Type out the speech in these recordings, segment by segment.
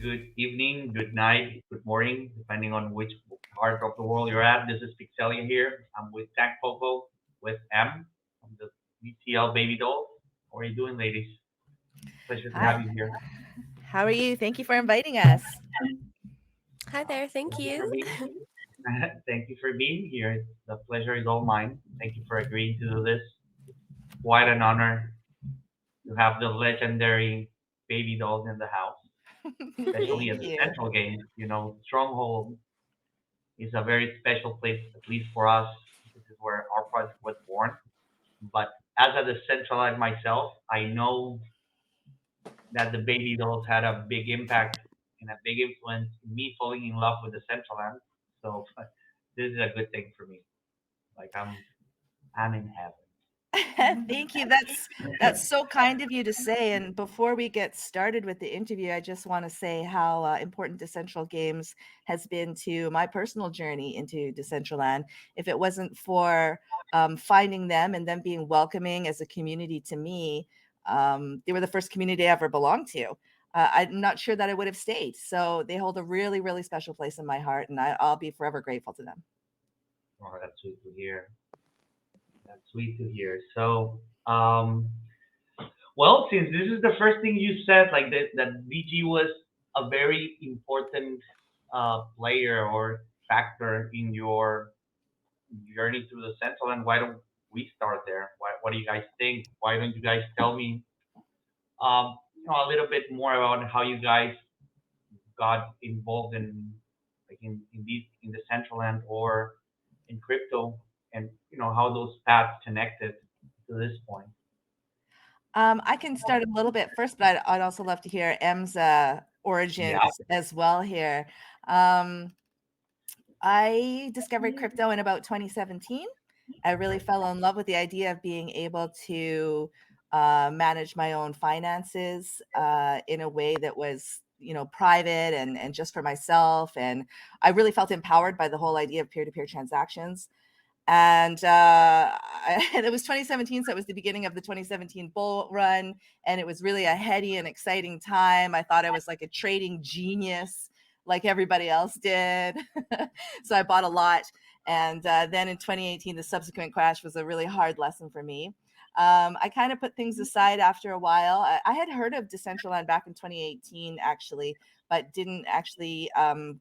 good evening, good night, good morning, depending on which part of the world you're at. This is Pixelia here. I'm with Tangpoko, with M from the BTL Babydolls. How are you doing, ladies? Pleasure to have Hi, you here. how are you? Thank you for inviting us. Hi there, thank Thank you for you. being Thank you for being here. The pleasure is all mine. Thank you for agreeing to do this. Quite an honor to have the legendary Baby Dolls in the house, especially Thank at the you. Central Games. Stronghold is a very special place, at least for us. This is where our project was born. But as a Decentraland myself, I know that the Baby Dolls had a big impact and a big influence in me falling in love with the Decentraland. So this is a good thing for me. Like I'm in Thank you. That's so kind of you to say. And before we get started with the interview, I just want to say how important Decentral Games has been to my personal journey into Decentraland. If it wasn't for finding them and them being welcoming as a community to me, they were the first community I ever belonged to. I'm not sure that I would have stayed. So they hold a really, really special place in my heart, and I'll be forever grateful to them. Oh, that's sweet to hear. That's sweet to hear. So, um, well, since this is the first thing you said, like that VG was a very important player or factor in your journey through the Central, and why don't we start there? What do you guys think? Why don't you guys tell me a little bit more about how you guys got involved in in the Central End or in crypto, and how those paths connected to this point. I can start a little bit first, but I'd also love to hear M's Yeah. origins as well here. Um, I discovered crypto in about 2017. I really fell in love with the idea of being able to manage my own finances in a way that was, private and just for myself. And I really felt empowered by the whole idea of peer-to-peer transactions. And and it was 2017, so it was the beginning of the 2017 bull run, and it was really a heady and exciting time. I thought I was like a trading genius, like everybody else did. So I bought a lot, and then in 2018, the subsequent crash was a really hard lesson for me. I kind of put things aside after a while. I had heard of Decentraland back in 2018, actually, but didn't actually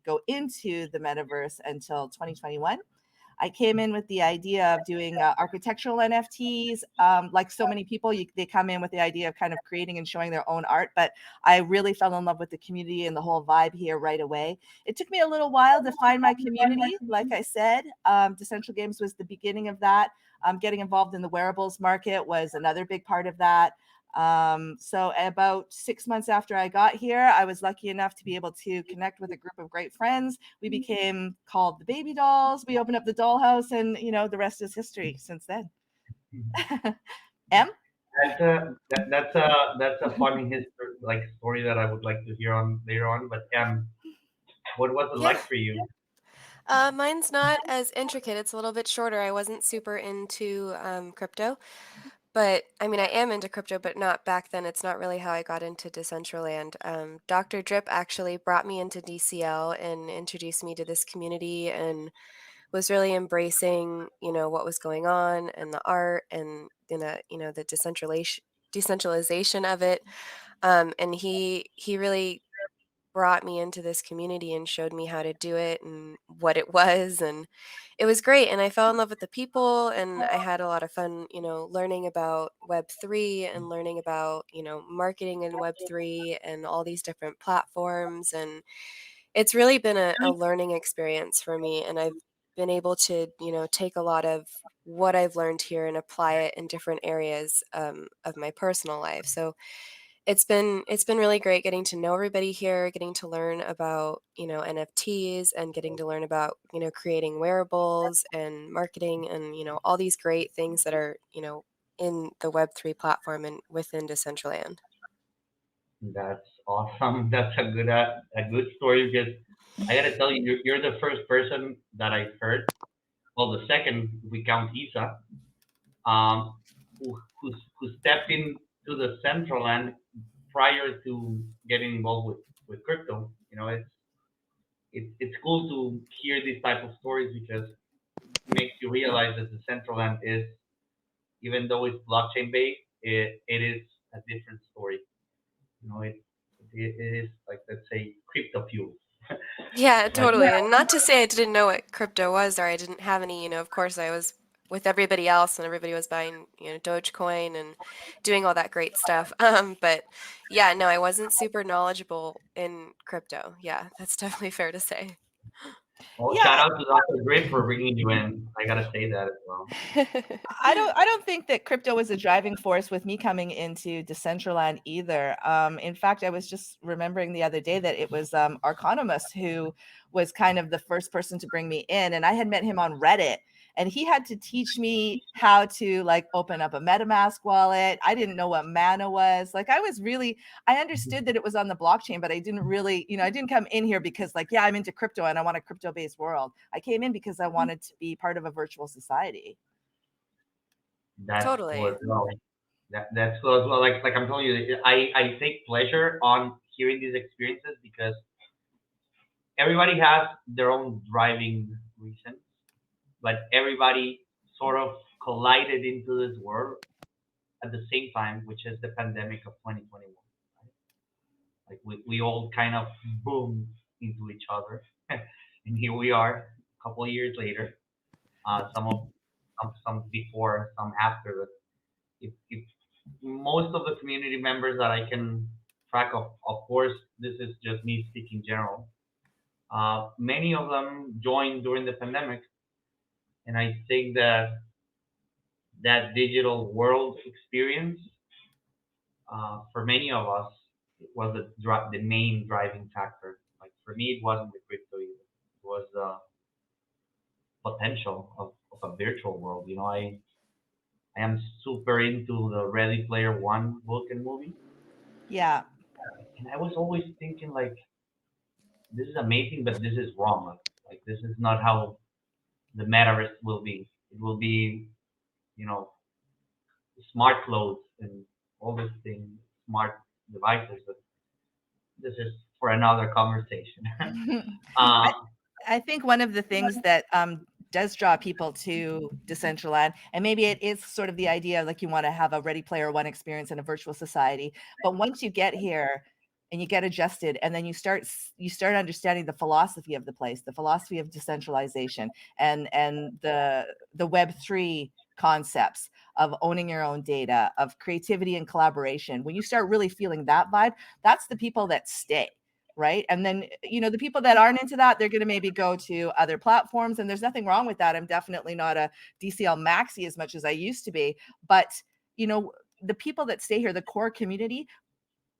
go into the metaverse until 2021. I came in with the idea of doing architectural NFTs. Like so many people, they come in with the idea of kind of creating and showing their own art. But I really fell in love with the community and the whole vibe here right away. It took me a little while to find my community. Like I said, Decentral Games was the beginning of that. Getting involved in the wearables market was another big part of that. So about 6 months after I got here, I was lucky enough to be able to connect with a group of great friends. We became called the Baby Dolls. We opened up the dollhouse, and the rest is history since then. M? That's a funny history, like story that I would like to hear on later on. But what was it Yeah, like for you? mine's not as intricate. It's a little bit shorter. I wasn't super into crypto, but I mean, I am into crypto, but not back then. It's not really how I got into Decentraland. Dr. Drip actually brought me into DCL and introduced me to this community and was really embracing, what was going on and the art and the decentralization of it. And he really brought me into this community and showed me how to do it and what it was, and it was great, and I fell in love with the people, and I had a lot of fun, learning about web3 and learning about, marketing in web3 and all these different platforms, and it's really been a learning experience for me, and I've been able to, take a lot of what I've learned here and apply it in different areas of my personal life. So it's been really great getting to know everybody here, getting to learn about, NFTs and getting to learn about, creating wearables and marketing and, all these great things that are, in the Web3 platform and within Decentraland. That's awesome. That's a good story because I gotta tell you, you're the first person that I've heard. Well, the second we count Isa, um, who stepped into the Central End prior to getting involved with with crypto. It's cool to hear these type of stories because it makes you realize that the central land is, even though it's blockchain based, it is a different story. It is like, let's say, crypto fuel. Yeah, Like, totally. And not to say I didn't know what crypto was or I didn't have any, of course I was with everybody else and everybody was buying, Dogecoin and doing all that great stuff. But yeah, no, I wasn't super knowledgeable in crypto. Yeah, that's definitely fair to say. well, shout Yeah, out to Dr. Grid for bringing you in. I gotta say that as well. I don't think that crypto was a driving force with me coming into Decentraland either. In fact, I was just remembering the other day that it was Arconomus who was kind of the first person to bring me in, and I had met him on Reddit, and he had to teach me how to like open up a MetaMask wallet. I didn't know what Mana was. Like I understood that it was on the blockchain, but I didn't really, I didn't come in here because like, yeah, I'm into crypto and I want a crypto-based world. I came in because I wanted to be part of a virtual society. That's cool as Totally. well. That's cool as well. Like I'm telling you, I take pleasure on hearing these experiences because everybody has their own driving reasons, but everybody sort of collided into this world at the same time, which is the pandemic of 2021. Right? Like we all kind of boomed into each other, and here we are, a couple of years later. Some before, some after. But if most of the community members that I can track of course, this is just me speaking general. Many of them joined during the pandemic, and I think that that digital world experience, for many of us, it was the main driving factor. Like for me, it wasn't the crypto either. It was the potential of a virtual world. I am super into the Ready Player One book and movie, Yeah. and I was always thinking like, this is amazing, but this is wrong. Like this is not how the metaverse will be. It will be, you know, smart clothes and all these things, smart devices. But this is for another conversation. uh, I I think one of the things that does draw people to Decentraland, and maybe it is sort of the idea like you want to have a Ready Player One experience in a virtual society, but once you get here and you get adjusted, and then you start understanding the philosophy of the place, the philosophy of decentralization, and the Web3 concepts of owning your own data, of creativity and collaboration. When you start really feeling that vibe, that's the people that stay, right? And then, the people that aren't into that, they're going to maybe go to other platforms, and there's nothing wrong with that. I'm definitely not a DCL maxi as much as I used to be, but you know, the people that stay here, the core community,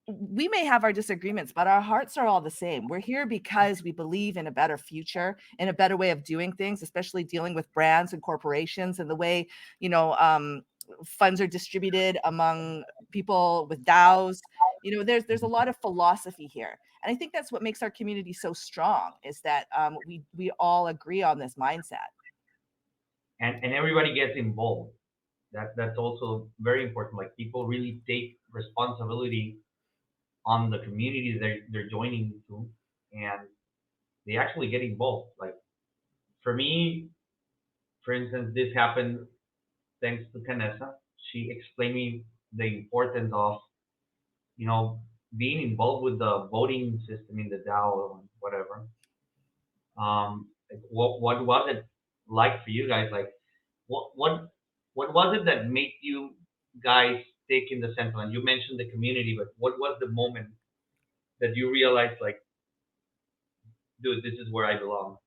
we may have our disagreements, but our hearts are all the same. We're here because we believe in a better future, in a better way of doing things, especially dealing with brands and corporations and the way, you know, um, funds are distributed among people with DAOs. There's a lot of philosophy here, and I think that's what makes our community so strong. Is that we all agree on this mindset. and everybody gets involved. That's also very important. Like people really take responsibility on the community they're joining to, and they actually get involved. Like for me, for instance, this happened thanks to Canessa. She explained me the importance of, you know, being involved with the voting system in the DAO or whatever. Like, what was it like for you guys? Like what what what was it that made you guys stick in the central? And you mentioned the community, but what was the moment that you realized like, dude, this is where I belong.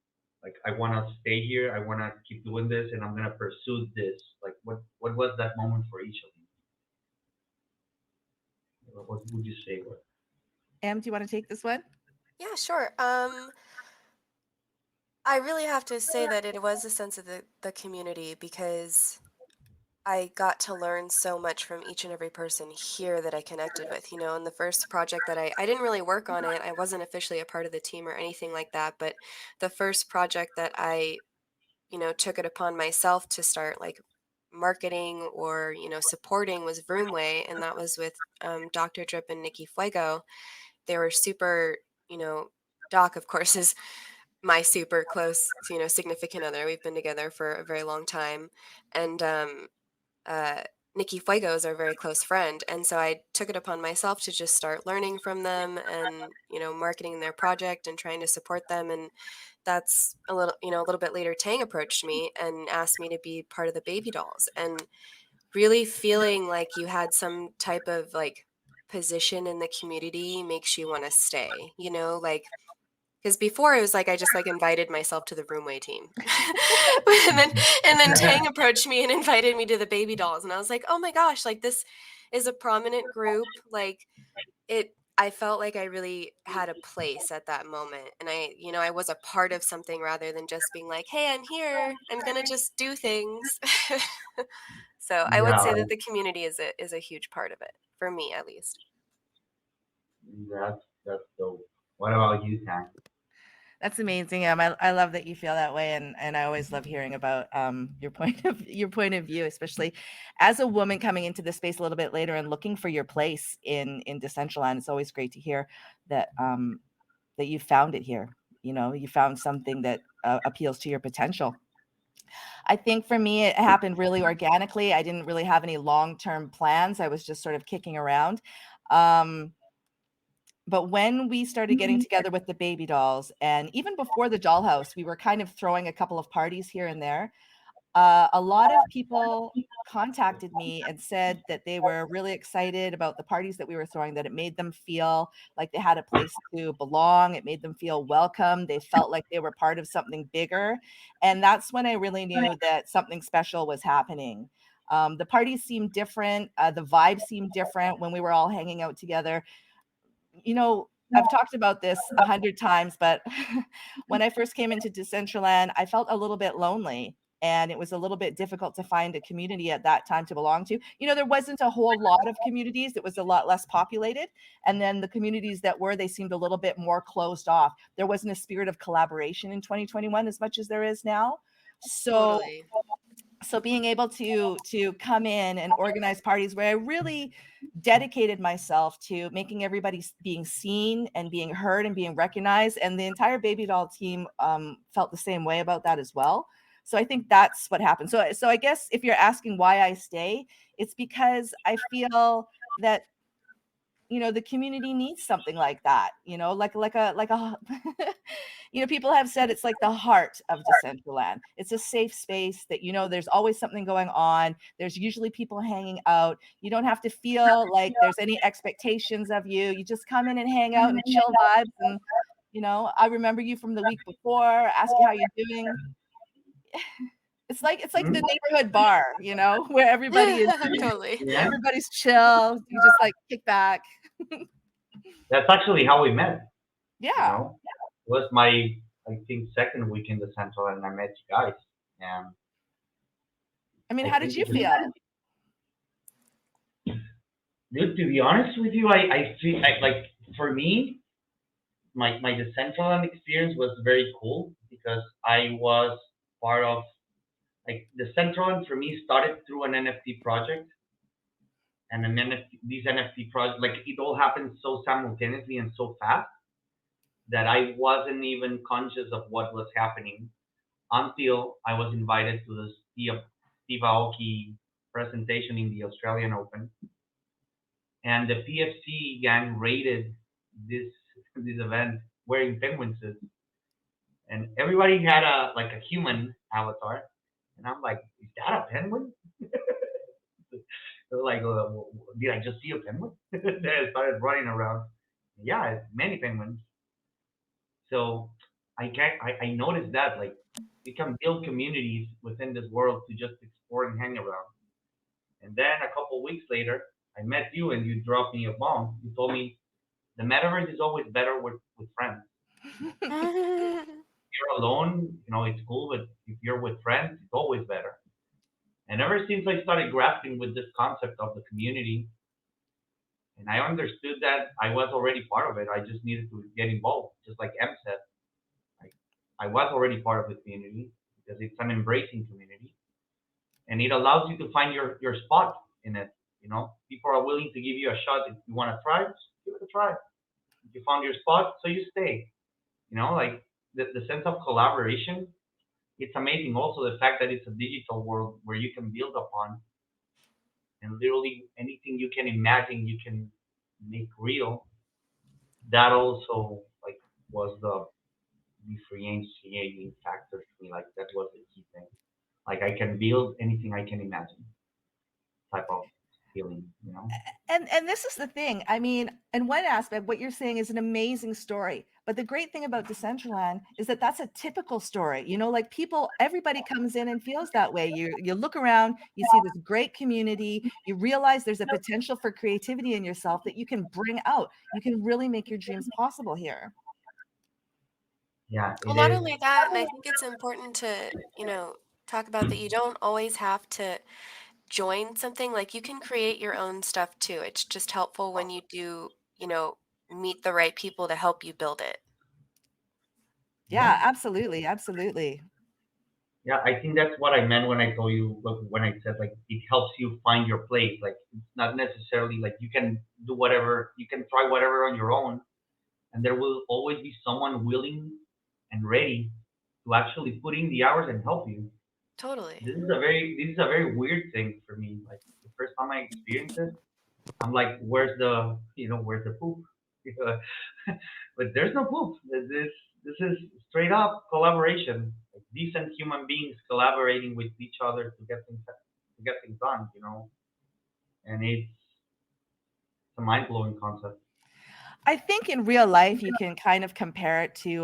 Like I want to stay here. I want to keep doing this, and I'm gonna pursue this. Like what was that moment for each of you? What would you say? What? Em, do you want to take this one? Yeah, sure. I really have to say that it was a sense of the community because I got to learn so much from each and every person here that I connected with. In the first project that I didn't really work on it. I wasn't officially a part of the team or anything like that. But the first project that I, took it upon myself to start like marketing or, supporting was Vroomway. And that was with Dr. Drip and Nikki Fuego. They were super Doc, of course, is my super close, significant other. We've been together for a very long time. And uh, Nikki Fuego is our very close friend. And so I took it upon myself to just start learning from them and, marketing their project and trying to support them. And that's a little bit later, Tang approached me and asked me to be part of the Babydolls, and really feeling like you had some type of like position in the community makes you want to stay, like, because before it was like I just like invited myself to the Roomway team. and then and then Tang approached me and invited me to the Babydolls, and I was like, oh my gosh, like this is a prominent group. Like I felt like I really had a place at that moment, and I was a part of something rather than just being like, hey, I'm here, I'm gonna just do things. So I would Yeah, say that the community is a huge part of it, for me at least. that's dope. What about you, Tan? That's amazing. I love that you feel that way, and I always love hearing about your point of view, especially as a woman coming into this space a little bit later and looking for your place in Decentraland. It's always great to hear that that you found it here. You found something that appeals to your potential. I think for me, it happened really organically. I didn't really have any long-term plans. I was just sort of kicking around. Um, but when we started getting together with the Babydolls, and even before the dollhouse, we were kind of throwing a couple of parties here and there. A lot of people contacted me and said that they were really excited about the parties that we were throwing, that it made them feel like they had a place to belong. It made them feel welcome. They felt like they were part of something bigger. And that's when I really knew that something special was happening. The parties seemed different. The vibe seemed different when we were all hanging out together. I've talked about this 100 times, but when I first came into Decentraland, I felt a little bit lonely, and it was a little bit difficult to find a community at that time to belong to. There wasn't a whole lot of communities. It was a lot less populated. And then the communities that were, they seemed a little bit more closed off. There wasn't a spirit of collaboration in 2021 as much as there is now. So Totally. so being able to come in and organize parties where I really dedicated myself to making everybody being seen and being heard and being recognized, and the entire Baby Doll team felt the same way about that as well. So I think that's what happened. So I guess if you're asking why I stay, it's because I feel that the community needs something like that, like a people have said it's like the heart of Decentraland. It's a safe space that there's always something going on. There's usually people hanging out. You don't have to feel like there's any expectations of you. You just come in and hang out and chill vibes, and I remember you from the week before, ask you how you're doing. It's like Hmm? the neighborhood bar, where Totally. Yeah, everybody's chill. You just like kick back. that's actually how we met. You Yeah. know, it was my, I think, second week in the Central, and I met you guys. And I mean, I how did think you it was, feel? dude, to be honest with you, I feel like for me, my Decentraland experience was very cool because I was part of, like, the Decentraland for me started through an NFT project, and an NFT, these NFT projects, like, it all happened so simultaneously and so fast that I wasn't even conscious of what was happening until I was invited to the Steve Aoki presentation in the Australian Open, and the PFC gang raided this event wearing penguin suits, and everybody had a like a human avatar, and I'm like, is that a penguin? They're like, did I just see a penguin? They started running around. Yeah, it's many penguins. So I noticed that, like, you can build communities within this world to just explore and hang around. And then a couple weeks later, I met you and you dropped me a bomb. You told me the metaverse is always better with friends. If you're alone, it's cool, but if you're with friends, it's always better. And ever since I started grasping with this concept of the community, and I understood that I was already part of it, I just needed to get involved. Just like M said, I was already part of the community because it's an embracing community, and it allows you to find your spot in it. People are willing to give you a shot if you want to try. Just give it a try. you found your spot, so you stay. Like the sense of collaboration. It's amazing. Also, the fact that it's a digital world where you can build upon, and literally anything you can imagine, you can make real. That also like was the differentiating factor for me. Like that was the key thing. Like I can build anything I can imagine, type of feeling. And this is the thing. I mean, in one aspect, what you're saying is an amazing story. But the great thing about Decentraland is that that's a typical story. Like people, everybody comes in and feels that way. You look around, you see this great community, you realize there's a potential for creativity in yourself that you can bring out. You can really make your dreams possible here. Yeah, Well, it not is. only that, and I think it's important to, talk about that you don't always have to join something. Like you can create your own stuff too. It's just helpful when you do, meet the right people to help you build it. Yeah, Yeah, absolutely. Absolutely. yeah. I think that's what I meant when I told you, like, when I said like it helps you find your place. Like it's not necessarily like you can do whatever, you can try whatever on your own, and there will always be someone willing and ready to actually put in the hours and help you. Totally. This is a very weird thing for me. Like the first time I experienced it, I'm like, where's the poop? But there's no poop. This is straight up collaboration. Like decent human beings collaborating with each other to get things done. And it's a mind blowing concept. I think in real life, you can kind of compare it to,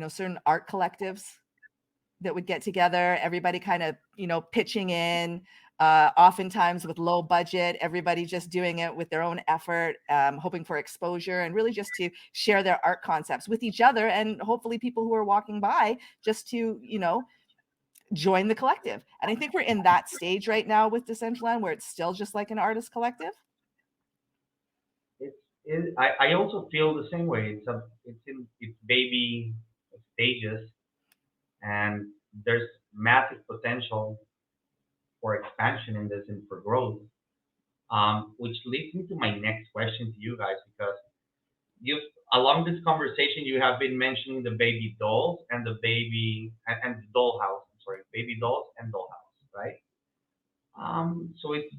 certain art collectives that would get together, everybody kind of, pitching in, oftentimes with low budget, everybody just doing it with their own effort, hoping for exposure and really just to share their art concepts with each other and hopefully people who are walking by just to, join the collective. And I think we're in that stage right now with Decentraland where it's still just like an artist collective. I also feel the same way. It's in its baby stages, and there's massive potential for expansion in this and for growth. Which leads me to my next question to you guys, because you along this conversation you have been mentioning the baby dolls and and the dollhouse. I'm sorry, baby dolls and dollhouse, right? So it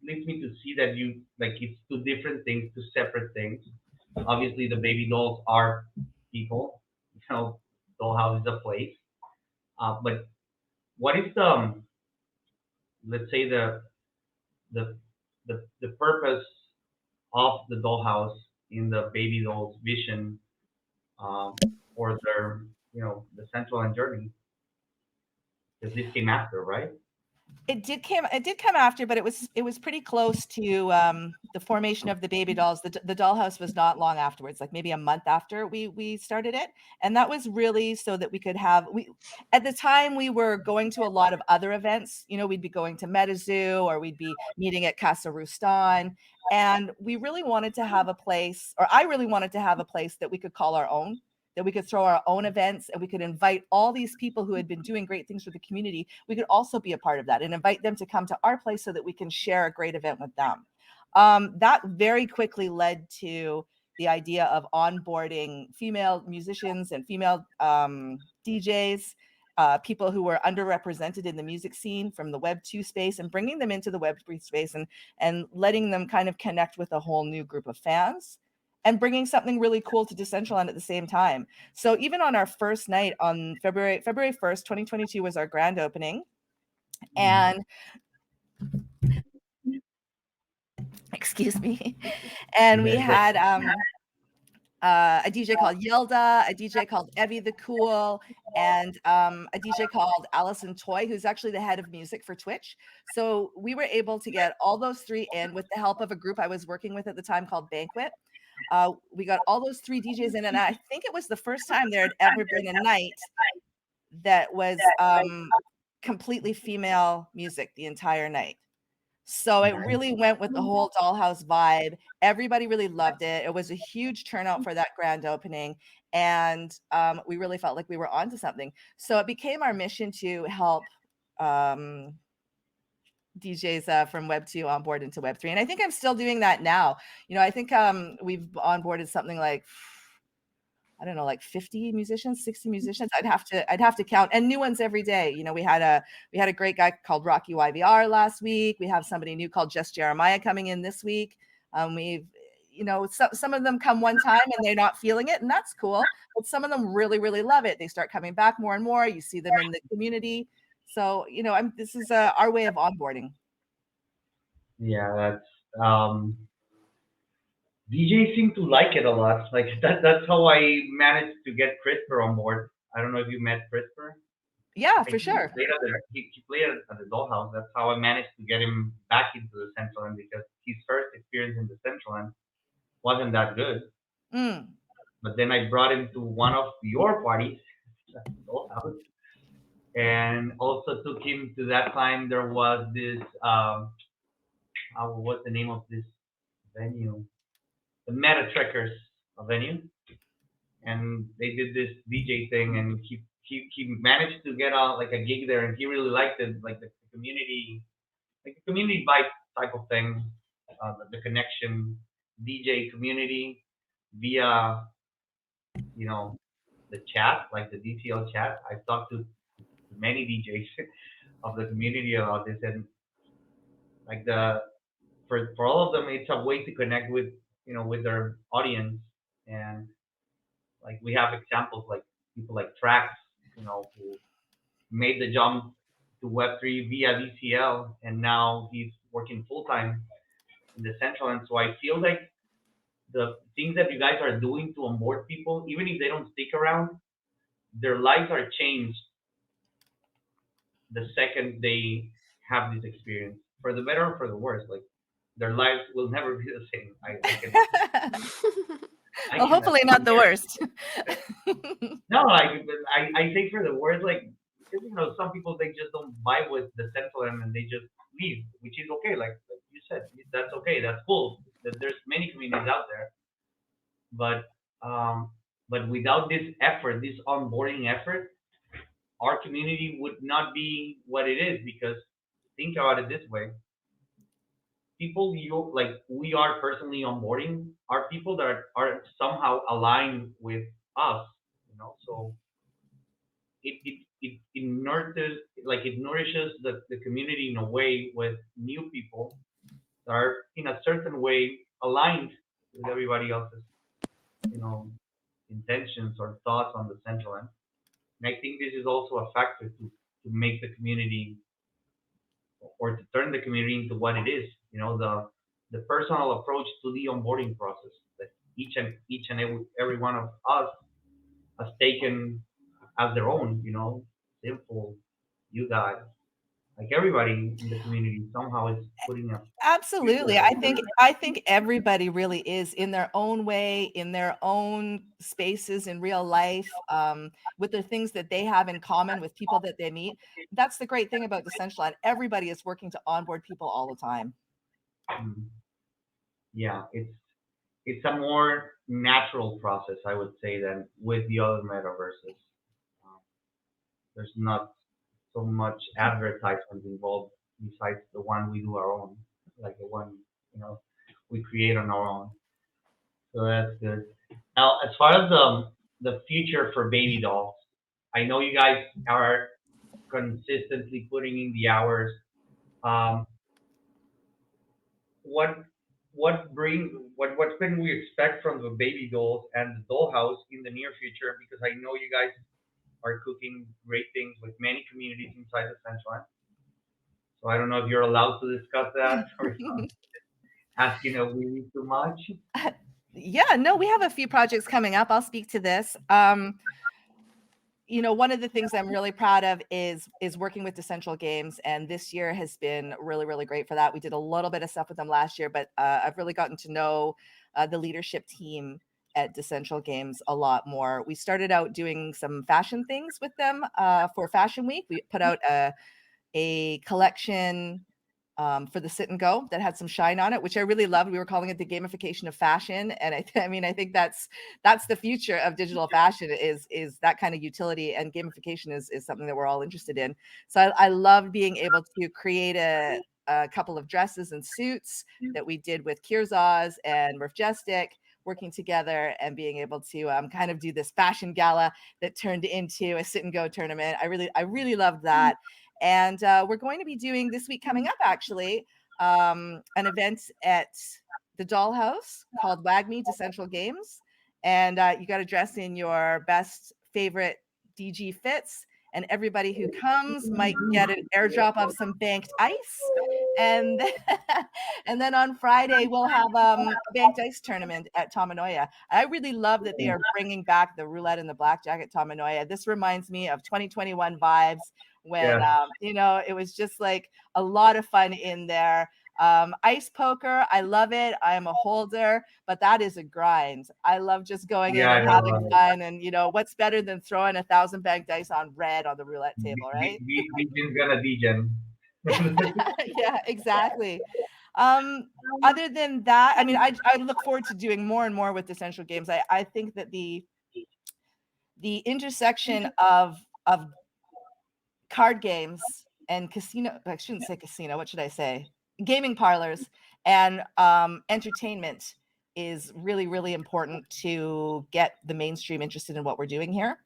leads me to see that you like it's two different things, two separate things. Obviously, the baby dolls are people. Dollhouse is a place. But what is let's say the the purpose of the dollhouse in the baby doll's vision, for their the central and journey, because this came after, right? It did come after, but it was pretty close to the formation of the baby dolls. The dollhouse was not long afterwards, like maybe a month after we started it, and that was really so that we could have we at the time we were going to a lot of other events. We'd be going to MetaZoo or we'd be meeting at Casa Rustan, and we really wanted to have a place, or I really wanted to have a place that we could call our own, that we could throw our own events and we could invite all these people who had been doing great things for the community. We could also be a part of that and invite them to come to our place so that we can share a great event with them. That very quickly led to the idea of onboarding female musicians and female DJs, people who were underrepresented in the music scene from the Web 2 space, and bringing them into the Web 3 space and letting them kind of connect with a whole new group of fans and bringing something really cool to Decentraland at the same time. So even on our first night on February 1st, 2022 was our grand opening. Mhm. And excuse me. And we Yeah, it's had a DJ called Yelda, a DJ called Evie the Cool, and a DJ called Allison Toy, who's actually the head of music for Twitch. So we were able to get all those three in with the help of a group I was working with at the time called Banquet. We got all those three DJs in, and I think it was the first time there had ever been a night that was completely female music the entire night. So it nice. really went with the whole dollhouse vibe. Everybody really loved it. It was a huge turnout for that grand opening. And we really felt like we were onto something. So it became our mission to help um, DJs from Web 2 on board into Web 3. And I think I'm still doing that now. I think we've onboarded something like, I don't know, like 50 musicians, 60 musicians. I'd have to count, and new ones every day. We had a great guy called Rocky YVR last week. We have somebody new called Just Jeremiah coming in this week. We've some of them come one time and they're not feeling it, and that's cool. But some of them really, really love it. They start coming back more and more. You see them in the community. So, this is our way of onboarding. Yeah, that's DJs seem to like it a lot. Like that's how I managed to get CRISPR on board. I don't know if you met CRISPR. Yeah, Like for sure. he played at the Dollhouse. That's how I managed to get him back into the Central End because his first experience in the Central End wasn't that good. Mm. But then I brought him to one of your parties at the Dollhouse, and also took him to that time. There was this what's the name of this venue? The Meta Trekkers venue, and they did this DJ thing, and he managed to get on like a gig there, and he really liked it, like the community, like the community vibe type of thing, the connection, DJ community via the chat, like the DTL chat. I've talked to many DJs of the community about this, and like for all of them, it's a way to connect with with their audience, and like we have examples like people like Trax, who made the jump to Web3 via DCL, and now he's working full time in the Central. And so I feel like the things that you guys are doing to onboard people, even if they don't stick around, their lives are changed the second they have this experience, for the better or for the worse. Like their lives will never be the same. I can I Well, can hopefully not the worst. No, I think for the worst, like because, some people they just don't vibe with the Central End and they just leave, which is okay. Like you said, that's okay. That's cool. There's many communities out there, but without this effort, this onboarding effort, our community would not be what it is. Because think about it this way: people you like we are personally onboarding are people that are somehow aligned with us. So it nurtures it nourishes the community in a way with new people that are in a certain way aligned with everybody else's you know intentions or thoughts on the Central End. And I think this is also a factor to make the community, or to turn the community into what it is. The personal approach to the onboarding process that each and every one of us has taken as their own. Simple, you guys, like everybody in the community somehow is putting a Absolutely. future. I think everybody really is in their own way, in their own spaces in real life, with the things that they have in common with people that they meet. That's the great thing about Decentraland. Everybody is working to onboard people all the time. Mm, yeah, it's a more natural process, I would say, than with the other metaverses. Um, there's not so much advertisement involved besides the one we do our own, like the one you know we create on our own. So that's good. Now, as far as the future for Babydolls, I know you guys are consistently putting in the hours. Um, what what can we expect from the Babydolls and the Dollhouse in the near future? Because I know you guys are cooking great things with many communities inside the Central End. So I don't know if you're allowed to discuss that or if I'm asking a really too much. Yeah, no, we have a few projects coming up. I'll speak to this. One of the things I'm really proud of is working with Decentral Games, and this year has been really, really great for that. We did a little bit of stuff with them last year, but I've really gotten to know the leadership team at Decentral Games a lot more. We started out doing some fashion things with them for Fashion Week. We put out a collection for the sit and go that had some shine on it, which I really loved. We were calling it the gamification of fashion, and I think that's the future of digital fashion is that kind of utility, and gamification is something that we're all interested in. So I love being able to create a couple of dresses and suits that we did with Kirzaz and Murfjestic working together and being able to kind of do this fashion gala that turned into a sit and go tournament. I really loved that. And we're going to be doing this week coming up, actually, an event at the Dollhouse called WAGMI Decentral Games. And you got to dress in your best favorite DG fits. And everybody who comes might get an airdrop of some banked ice. And and then on Friday we'll have a banked ice tournament at Tamanoya. I really love that they are bringing back the roulette and the blackjack at Tamanoya. This reminds me of 2021 vibes when Yeah. it was just like a lot of fun in there. Ice poker, I love it. I am a holder, but that is a grind. I love just going in Yeah, I and having know. fun. And what's better than throwing 1,000 banked dice on red on the roulette table, right? Dejan's gonna degen. Yeah, exactly. Um, Other than that, I mean, I look forward to doing more and more with Essential Games. I think that the intersection of card games and casino, I shouldn't say casino, what should I say? Gaming parlors and entertainment is really, really important to get the mainstream interested in what we're doing here.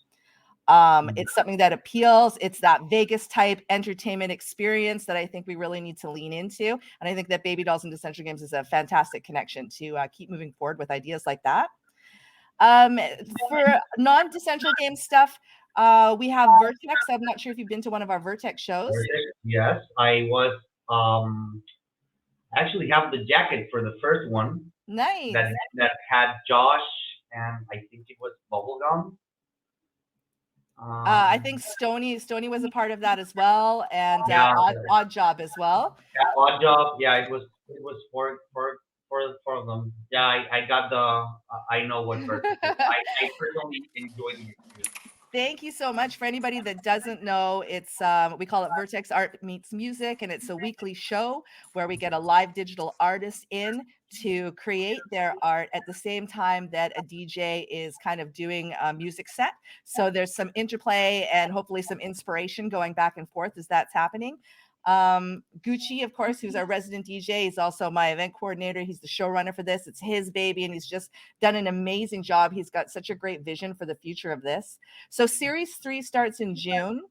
It's something that appeals. It's that Vegas type entertainment experience that I think we really need to lean into. And I think that Babydolls and Decentraland Games is a fantastic connection to keep moving forward with ideas like that. For non-Decentral game stuff, we have Vertex. I'm not sure if you've been to one of our Vertex shows. Yes, I was actually have the jacket for the first one Nice. that had Josh and I think it was Bubblegum. I think Stony was a part of that as well, and Yeah, Odd Job as well. yeah, Odd Job. Yeah, it was for them. Yeah, I got the I know what verse it is. I personally enjoyed the experience. Thank you so much. For anybody that doesn't know, it's we call it Vertex Art Meets Music, and it's a weekly show where we get a live digital artist in to create their art at the same time that a DJ is kind of doing a music set. So there's some interplay and hopefully some inspiration going back and forth as that's happening. Gucci, of course, who's our resident DJ, he's also my event coordinator. He's the showrunner for this. It's his baby, and he's just done an amazing job. He's got such a great vision for the future of this. So Series 3 starts in June.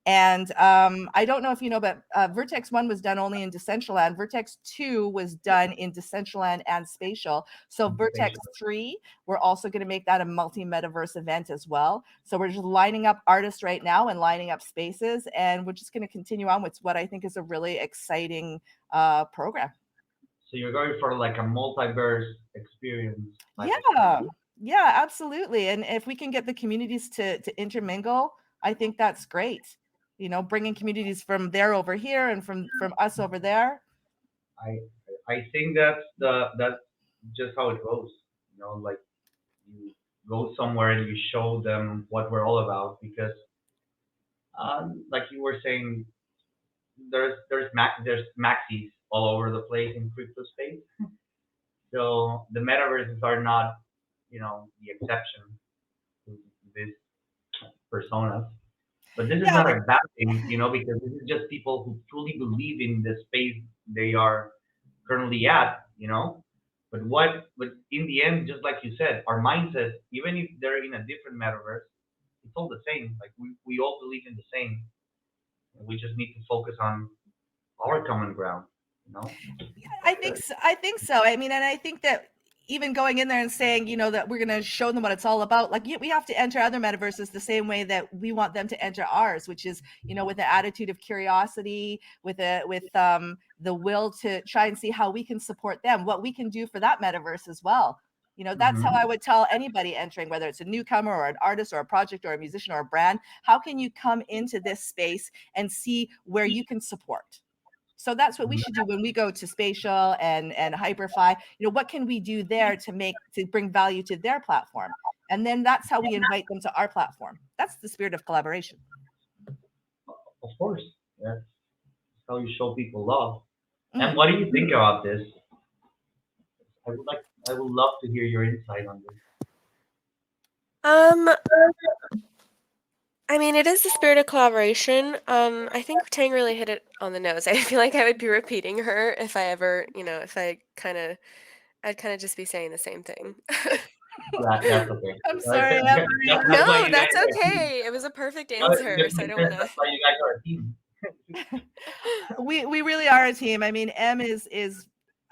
And I don't know if you know, but Vertex 1 was done only in Decentraland. Vertex 2 was done in Decentraland and Spatial. So Vertex 3, we're also going to make that a multi-metaverse event as well. So we're just lining up artists right now and lining up spaces. And we're just going to continue on with what I think is a really exciting program. So you're going for like a multiverse experience. Yeah, absolutely. And if we can get the communities to intermingle, I think that's great. Bringing communities from there over here and from us over there. I think that's just how it goes. Like you go somewhere and you show them what we're all about because, like you were saying, there's maxis all over the place in crypto space. So the metaverses are not, the exception to this personas. But this is not a bad thing, because this is just people who truly believe in the space they are currently at. But in the end, just like you said, our mindset, even if they're in a different metaverse, it's all the same. Like we all believe in the same. And we just need to focus on our common ground. I think so. I mean, and I think that even going in there and saying, that we're going to show them what it's all about, like we have to enter other metaverses the same way that we want them to enter ours, which is, with an attitude of curiosity, with the will to try and see how we can support them, what we can do for that metaverse as well. That's how I would tell anybody entering, whether it's a newcomer or an artist or a project or a musician or a brand, how can you come into this space and see where you can support? So that's what we should do when we go to Spatial and Hyperfly. What can we do there to bring value to their platform? And then that's how we invite them to our platform. That's the spirit of collaboration. Of course, that's how you show people love. And what do you think about this? I would love to hear your insight on this. I mean, it is the spirit of collaboration. I think Tang really hit it on the nose. I feel like I would be repeating her if I ever, if I'd kind of just be saying the same thing. That's okay. I'm sorry, That's why No, you guys that's are a team. okay. It was a perfect No, it answer, just so I makes don't sense. want to. That's why you guys are a team. we really are a team. I mean, M is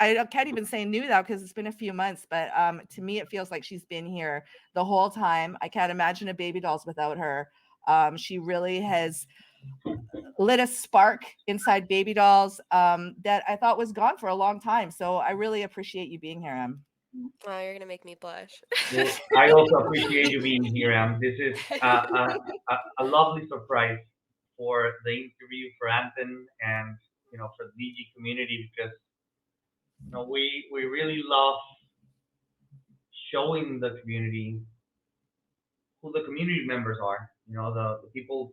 I can't even say new now because it's been a few months, but to me it feels like she's been here the whole time. I can't imagine a Babydolls without her. She really has lit a spark inside Babydolls that I thought was gone for a long time. So I really appreciate you being here, Em. Oh, you're gonna make me blush. Well, I also appreciate you being here, This is a lovely surprise for the interview for Anton and for the DG community because we really love showing the community who the community members are. The people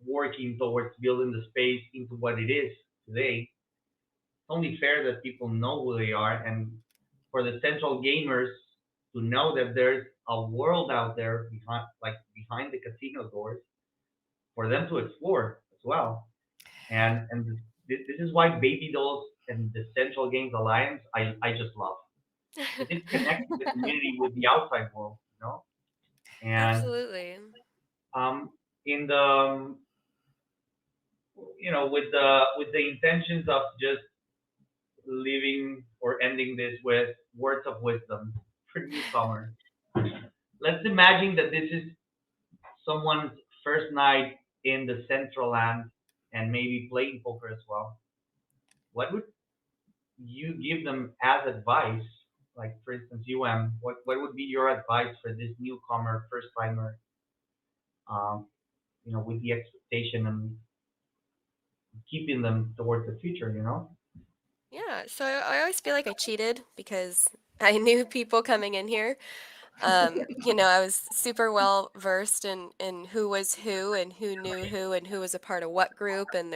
working towards building the space into what it is today. It's only fair that people know who they are and for the central gamers to know that there's a world out there behind the casino doors for them to explore as well. And this is why Babydolls and the Central Games Alliance I just love because it connects the community with the outside world. And Absolutely. in the with the intentions of just leaving or ending this with words of wisdom for newcomers. Let's imagine that this is someone's first night in the Decentraland and maybe playing poker as well. What would you give them as advice? Like, for instance, what would be your advice for this newcomer, first timer, um, with the expectation and keeping them towards the future? Yeah, so I always feel like I cheated because I knew people coming in here. I was super well versed in who was who and who was a part of what group and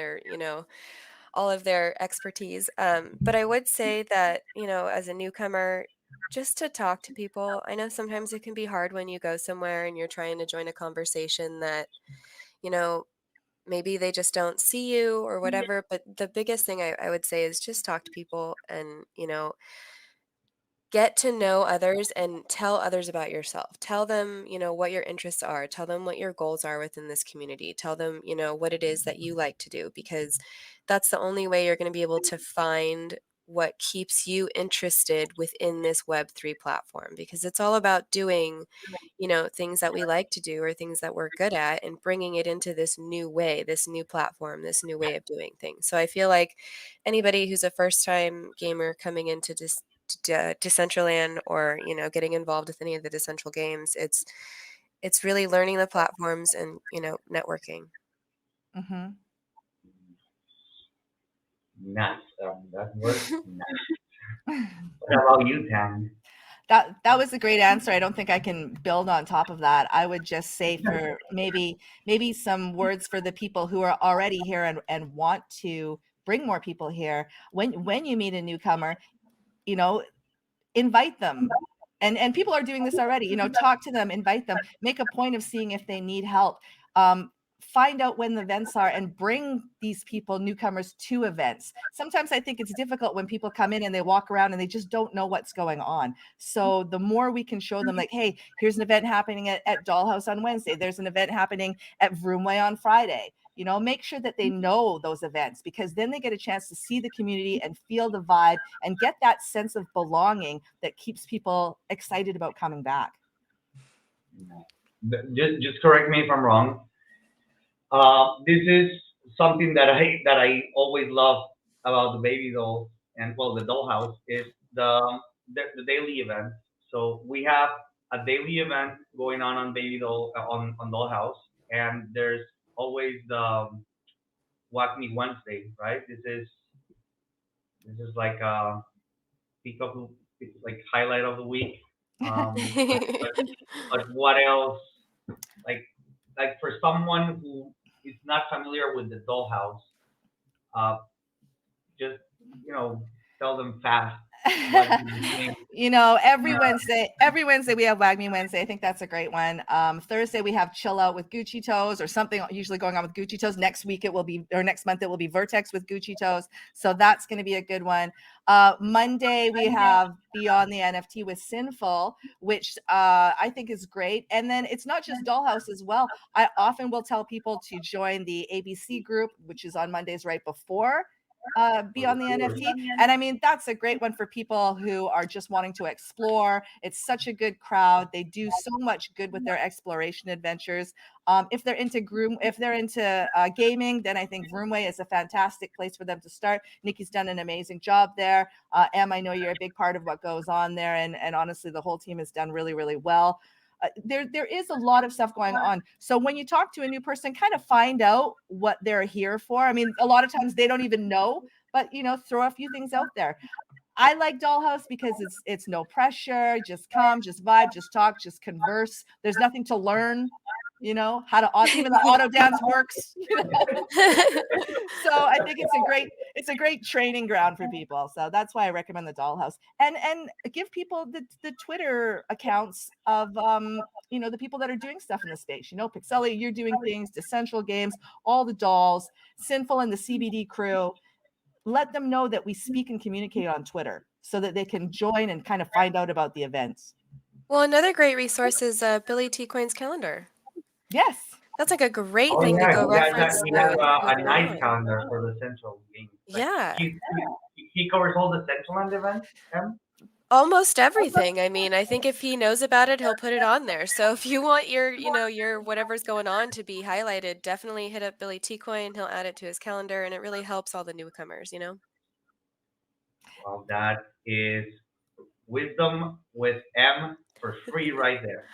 all of their expertise. But I would say that, as a newcomer, just to talk to people. I know sometimes it can be hard when you go somewhere and you're trying to join a conversation that, you know, maybe they just don't see you or whatever. But the biggest thing I would say is just talk to people and, get to know others and tell others about yourself. Tell them, what your interests are. Tell them what your goals are within this community. Tell them, what it is that you like to do because that's the only way you're going to be able to find what keeps you interested within this Web3 platform because it's all about doing, things that we like to do or things that we're good at and bringing it into this new way, this new platform, this new way of doing things. So I feel like anybody who's a first time gamer coming into Decentraland or getting involved with any of the decentral games, it's really learning the platforms and networking. Hmm. Nice. That word. Nice. What about you, Tam? That was a great answer. I don't think I can build on top of that. I would just say for maybe some words for the people who are already here and want to bring more people here. When you meet a newcomer, you know, invite them. And people are doing this already, talk to them, invite them, make a point of seeing if they need help. Find out when the events are and bring these people, newcomers, to events. Sometimes I think it's difficult when people come in and they walk around and they just don't know what's going on. So the more we can show them, like, hey, here's an event happening at Dollhouse on Wednesday. There's an event happening at Vroomway on Friday. Make sure that they know those events because then they get a chance to see the community and feel the vibe and get that sense of belonging that keeps people excited about coming back. Just correct me if I'm wrong. This is something that I always love about the baby dolls and well the dollhouse is the daily event. So we have a daily event going on baby doll on dollhouse, and there's always the Whack Me Wednesday, right? This is like peak of like highlight of the week. But what else? Like for someone who is not familiar with the dollhouse, uh, just tell them fast. What do you think? You know, every Uh, Wednesday we have Wag Me Wednesday. I think that's a great one. Thursday we have Chill Out with Gucci Toes, or something usually going on with Gucci Toes. Next week it will be, or next month it will be Vertex with Gucci Toes. So that's going to be a good one. Monday we have Beyond the NFT with Sinful, which I think is great. And then it's not just Dollhouse as well. I often will tell people to join the ABC group, which is on Mondays right before Beyond the NFT. And I mean, that's a great one for people who are just wanting to explore. It's such a good crowd. They do so much good with their exploration adventures. If they're into gaming, then I think Vroomway is a fantastic place for them to start. Nikki's done an amazing job there. Em, I know you're a big part of what goes on there, and honestly, the whole team has done really, really well. There is a lot of stuff going on. So when you talk to a new person, kind of find out what they're here for. I mean, a lot of times they don't even know, but throw a few things out there. I like Dollhouse because it's no pressure. Just come, just vibe, just talk, just converse. There's nothing to learn. How to even the auto dance works. So I think it's a great training ground for people. So that's why I recommend the Dollhouse, and give people the Twitter accounts of the people that are doing stuff in the space. Pixeli, you're doing things, Decentral Games, all the dolls, Sinful, and the CBD crew. Let them know that we speak and communicate on Twitter so that they can join and kind of find out about the events. Well, another great resource is Billy T. Coin's calendar. Yes. That's like a great oh thing to yeah, go reference. he has what's a going nice on. calendar for the Central game. Like, Yeah. he covers all the Decentraland events. Almost everything. I mean, I think if he knows about it, he'll put it on there. So if you want your whatever's going on to be highlighted, definitely hit up Billy T. Coin. He'll add it to his calendar, and it really helps all the newcomers. Well, that is wisdom with M for free right there.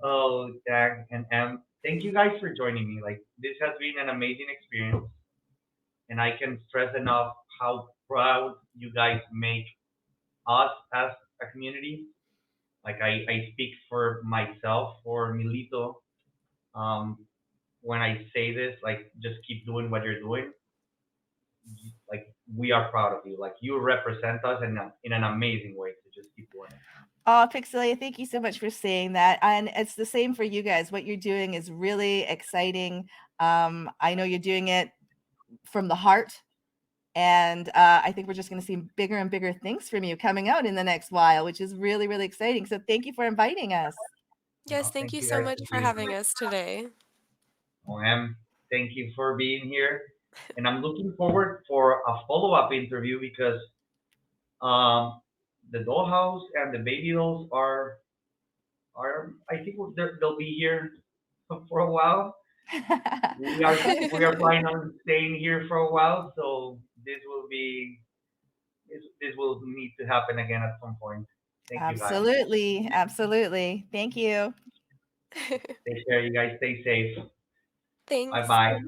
Oh, Jack and M, thank you guys for joining me. Like, this has been an amazing experience, and I can stress enough how proud you guys make us as a community. Like, I speak for myself, for Milito, um, when I say this, like, just keep doing what you're doing. Like, we are proud of you. Like, you represent us in an amazing way. So just keep doing it. Oh, Pixelia, thank you so much for saying that. And it's the same for you guys. What you're doing is really exciting. I know you're doing it from the heart. And I think we're just going to see bigger and bigger things from you coming out in the next while, which is really, really exciting. So thank you for inviting us. Yes, thank Thank you you so guys much for for being having here. us today. Em, thank you for being here. And I'm looking forward for a follow-up interview because um, the Dollhouse and the Babydolls are I think they'll be here for a while. We are planning on staying here for a while, so this will need to happen again at some point. Thank you guys. Absolutely. Absolutely. Thank you. Take care, you guys. Stay safe. Bye Thanks. bye.